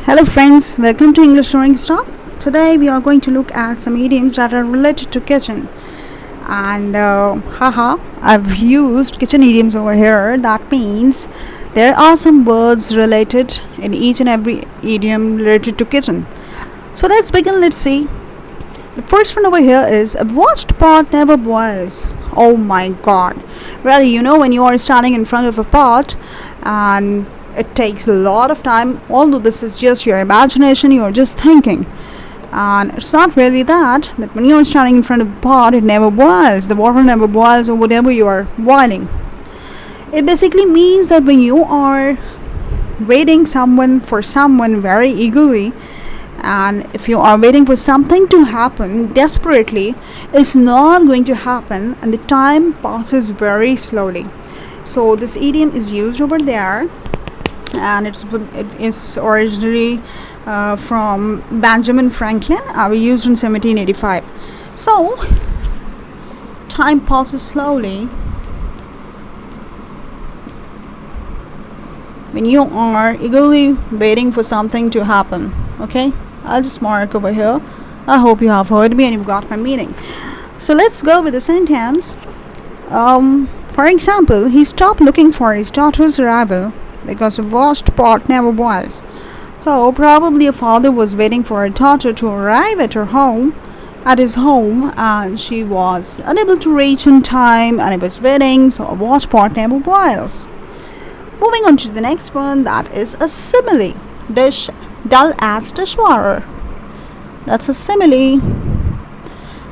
Hello friends, welcome to English Learning Stop. Today we are going to look at some idioms that are related to kitchen. And I've used kitchen idioms over here. That means there are some words related in each and every idiom related to kitchen. So let's begin, let's see. The first one over here is a washed pot never boils. Oh my god. Really, when you are standing in front of a pot and it takes a lot of time, although this is just your imagination, you're just thinking. And it's not really that when you're standing in front of the pot, it never boils. The water never boils or whatever you are boiling. It basically means that when you are waiting for someone very eagerly, and if you are waiting for something to happen desperately, it's not going to happen and the time passes very slowly. So this idiom is used over there, and it is originally from Benjamin Franklin, used in 1785. So time passes slowly when you are eagerly waiting for something to happen. Okay, I'll just mark over here. I hope you have heard me and you've got my meaning. So let's go with the sentence. For example, he stopped looking for his daughter's arrival because a washed pot never boils. So probably a father was waiting for a daughter to arrive at his home, and she was unable to reach in time, and he was waiting, so a washed pot never boils. Moving on to the next one, that is a simile. Dish dull as dishwater. That's a simile,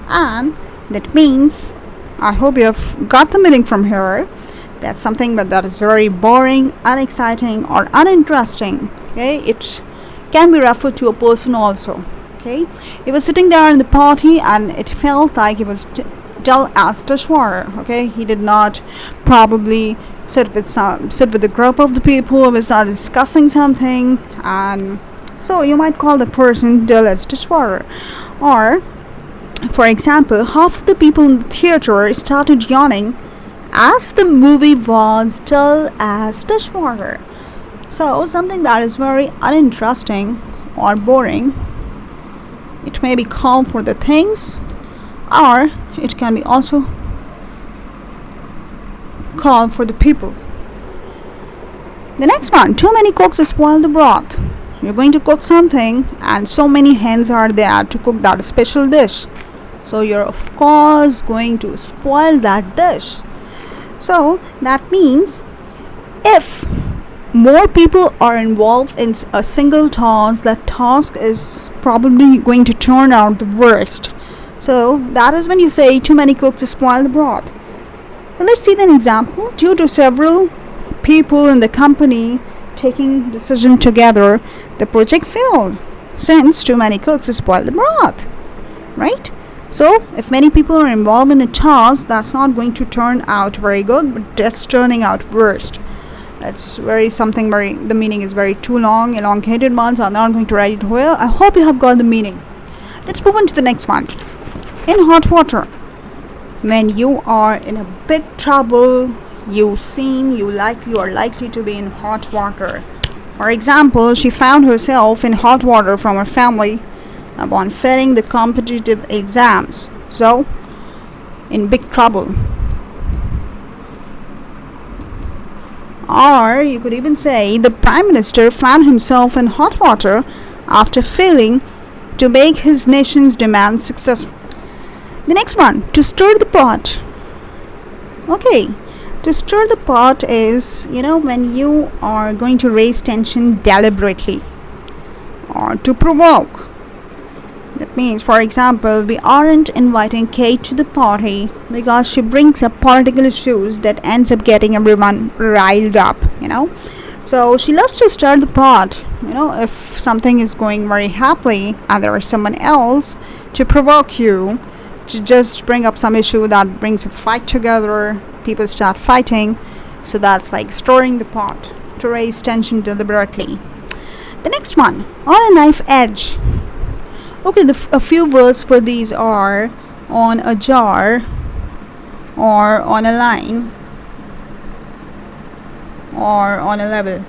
and that means, I hope you have got the meaning from here. That's something that is very boring, unexciting, or uninteresting. Okay, it can be referred to a person also. Okay, he was sitting there in the party and it felt like he was dull as dishwater. Okay, he did not probably sit with a group of the people who start discussing something, and so you might call the person dull as dishwater. Or, for example, half the people in the theater started yawning as the movie was dull as dishwater. So something that is very uninteresting or boring. It may be calm for the things, or it can be also calm for the people. The next one, too many cooks spoil the broth. You're going to cook something and so many hands are there to cook that special dish. So you're of course going to spoil that dish. So that means if more people are involved in a single task, that task is probably going to turn out the worst. So that is when you say too many cooks spoil the broth. So let's see an example. Due to several people in the company taking decision together, the project failed since too many cooks spoil the broth. Right? So, if many people are involved in a task, that's not going to turn out very good, but just turning out worst. That's the meaning is very too long, elongated ones. I'm not going to write it here. I hope you have got the meaning. Let's move on to the next ones. In hot water, when you are in a big trouble, you are likely to be in hot water. For example, she found herself in hot water from her family upon failing the competitive exams, so in big trouble. Or you could even say the Prime Minister found himself in hot water after failing to make his nation's demands successful. The next one, to stir the pot. Okay, to stir the pot is, when you are going to raise tension deliberately, or to provoke. That means, for example, we aren't inviting Kate to the party because she brings up political issues that ends up getting everyone riled up, So she loves to stir the pot, if something is going very happily and there is someone else to provoke you, to just bring up some issue that brings a fight together, people start fighting. So that's like stirring the pot, to raise tension deliberately. The next one, on a knife edge. Okay, a few words for these are on a jar, or on a line, or on a level.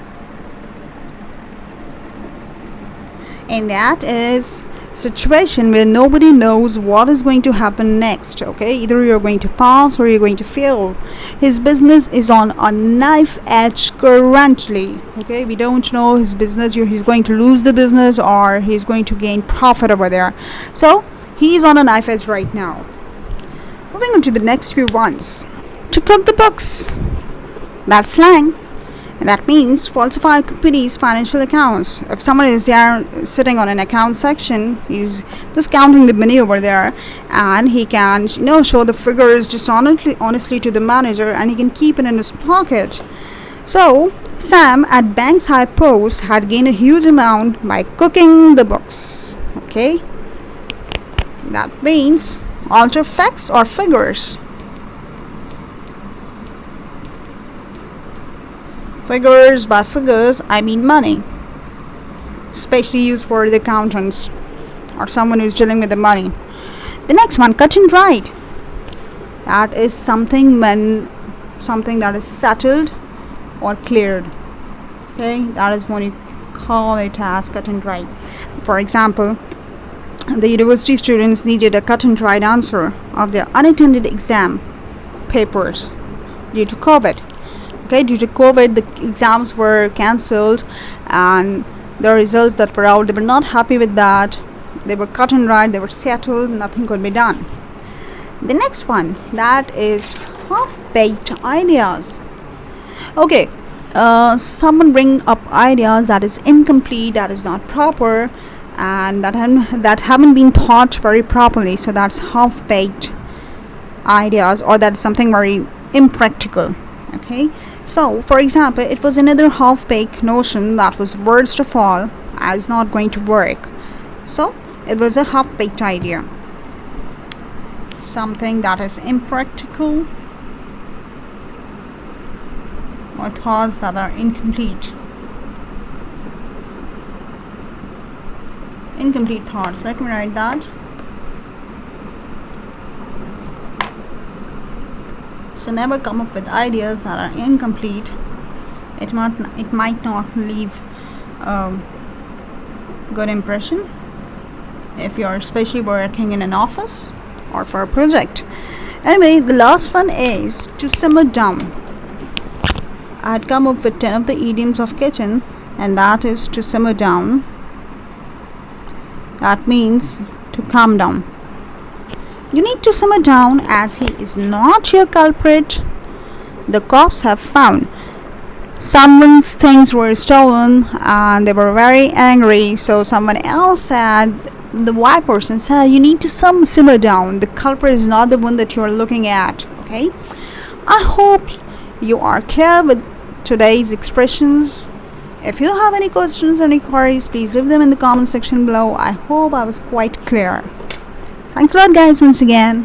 and that is situation where nobody knows what is going to happen next. Okay, either you're going to pass or you're going to fail. His business is on a knife edge currently. Okay, we don't know his business, he's going to lose the business or he's going to gain profit over there. So he's on a knife edge right now. Moving on to the next few ones. To cook the books, that's slang. And that means falsify a company's financial accounts. If someone is there sitting on an account section, he's just counting the money over there, and he can, show the figures honestly to the manager, and he can keep it in his pocket. So Sam at bank's high post had gained a huge amount by cooking the books. Okay, that means alter facts or figures. Figures, by figures I mean money, especially used for the accountants or someone who's dealing with the money. The next one, cut and dried. That is something that is settled or cleared. Okay, that is when you call it as cut and dried. For example, the university students needed a cut and dried answer of their unattended exam papers due to COVID. Okay, due to COVID, the exams were cancelled, and the results that were out, they were not happy with that. They were cut and dried, they were settled, nothing could be done. The next one, that is half-baked ideas. Okay, someone bring up ideas that is incomplete, that is not proper, and that haven't been thought very properly. So that's half-baked ideas, or that's something very impractical. Okay, so for example, it was another half-baked notion that was worst of all as not going to work. So it was a half-baked idea, something that is impractical, or thoughts that are incomplete thoughts. Let me write that. So never come up with ideas that are incomplete. It might not leave a good impression if you're especially working in an office or for a project. Anyway, the last one is to simmer down. I had come up with 10 of the idioms of kitchen, and that is to simmer down. That means to calm down. You need to simmer down, as he is not your culprit. The cops have found someone's things were stolen and they were very angry. So someone else said, the white person said, you need to simmer down. The culprit is not the one that you are looking at. Okay, I hope you are clear with today's expressions. If you have any questions or any queries, please leave them in the comment section below. I hope I was quite clear. Thanks a lot, guys, once again.